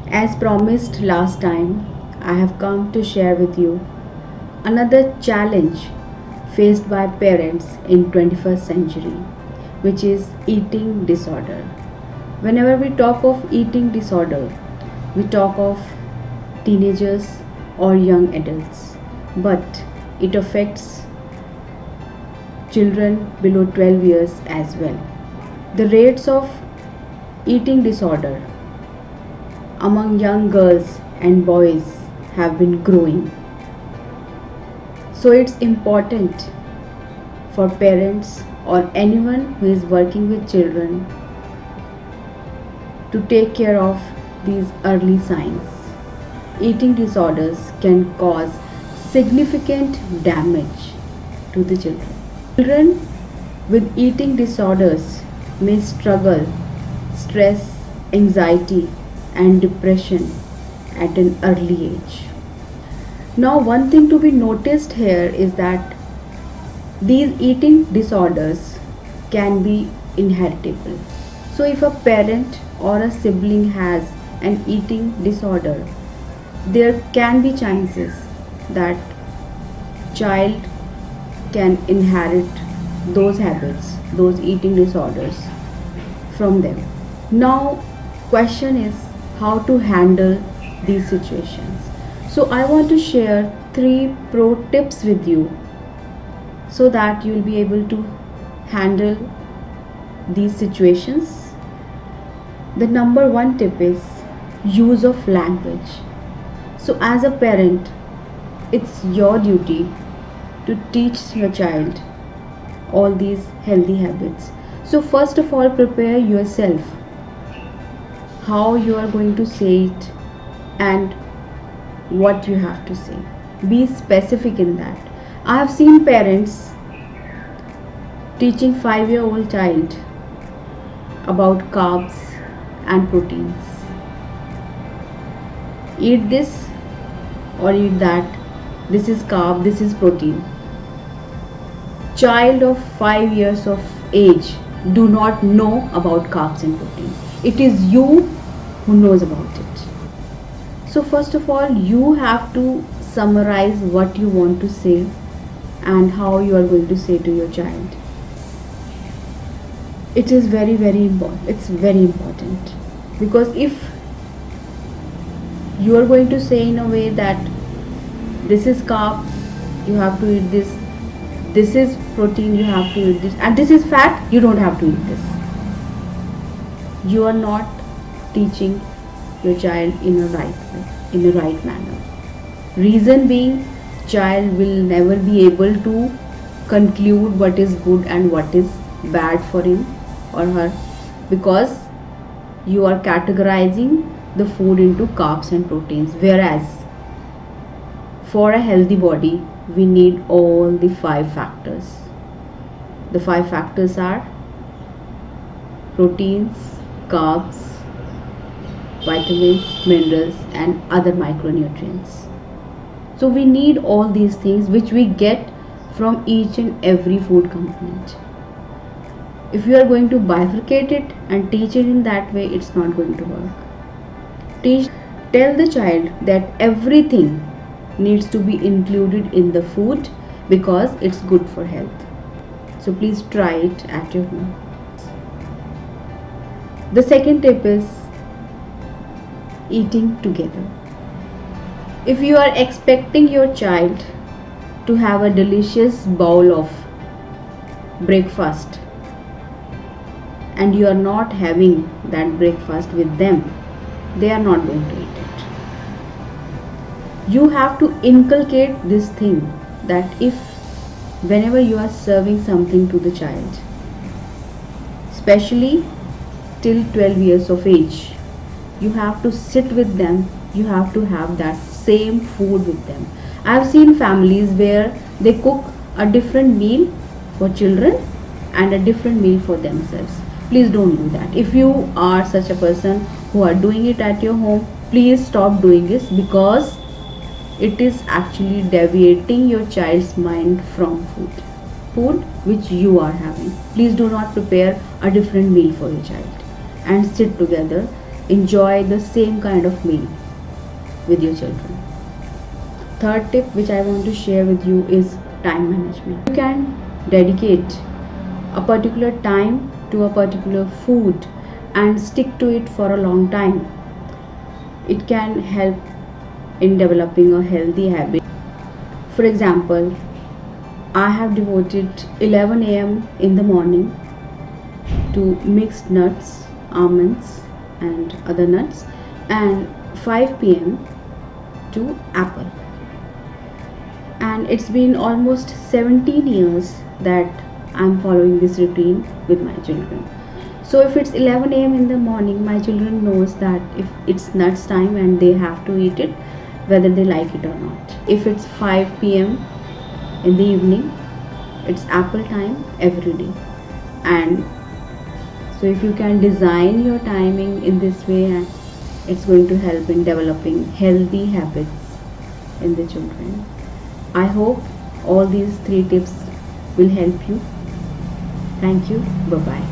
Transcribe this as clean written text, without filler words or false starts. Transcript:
As promised last time, I have come to share with you another challenge faced by parents in 21st century, which is eating disorder. Whenever we talk of eating disorder, we talk of teenagers or young adults, but it affects children below 12 years as well. The rates of eating disorder among young girls and boys have been growing. So it's important for parents or anyone who is working with children to take care of these early signs. Eating disorders can cause significant damage to the children. Children with eating disorders may struggle, stress, anxiety, and depression at an early age. Now, one thing to be noticed here is that these eating disorders can be inheritable. So, if a parent or a sibling has an eating disorder, there can be chances that child can inherit those habits, those eating disorders from them. Now, question is how to handle these situations. So I want to share 3 pro tips with you so that you will be able to handle these situations. The number 1 tip is use of language. So as a parent, it's your duty to teach your child all these healthy habits. So first of all, prepare yourself how you are going to say it and what you have to say. Be specific in that. I have seen parents teaching 5-year-old child about carbs and proteins. Eat this or eat that. This is carb, this is protein. Child of 5 years of age do not know about carbs and protein. It is you who knows about it. So first of all, you have to summarize what you want to say and how you are going to say to your child. It is very important. It's very important, because if you are going to say in a way that this is carb, you have to eat this, this is protein, you have to eat this, and this is fat, you don't have to eat this, you are not teaching your child in a right way, in a right manner. Reason being, child will never be able to conclude what is good and what is bad for him or her, because you are categorizing the food into carbs and proteins, whereas for a healthy body we need all the 5 factors. The 5 factors are proteins, carbs, vitamins, minerals, and other micronutrients. So we need all these things which we get from each and every food component. If you are going to bifurcate it and teach it in that way, it's not going to work. Tell the child that everything needs to be included in the food because it's good for health. So please try it at your home. The second tip is eating together. If you are expecting your child to have a delicious bowl of breakfast and you are not having that breakfast with them, they are not going to eat it. You have to inculcate this thing that if whenever you are serving something to the child, especially till 12 years of age, you have to sit with them, you have to have that same food with them. I have seen families where they cook a different meal for children and a different meal for themselves. Please don't do that. If you are such a person who are doing it at your home, please stop doing this, because it is actually deviating your child's mind from food which you are having. Please do not prepare a different meal for your child and sit together. enjoy the same kind of meal with your children. Third tip which I want to share with you is time management. You can dedicate a particular time to a particular food and stick to it for a long time. It can help in developing a healthy habit. For example, I have devoted 11 a.m. in the morning to mixed nuts, almonds and other nuts, and 5 p.m. to apple. And it's been almost 17 years that I'm following this routine with my children. So if it's 11 a.m. in the morning, my children knows that if it's nuts time and they have to eat it, whether they like it or not. If it's 5 p.m. in the evening, it's apple time every day. And so if you can design your timing in this way, it's going to help in developing healthy habits in the children. I hope all these 3 tips will help you. Thank you. Bye-bye.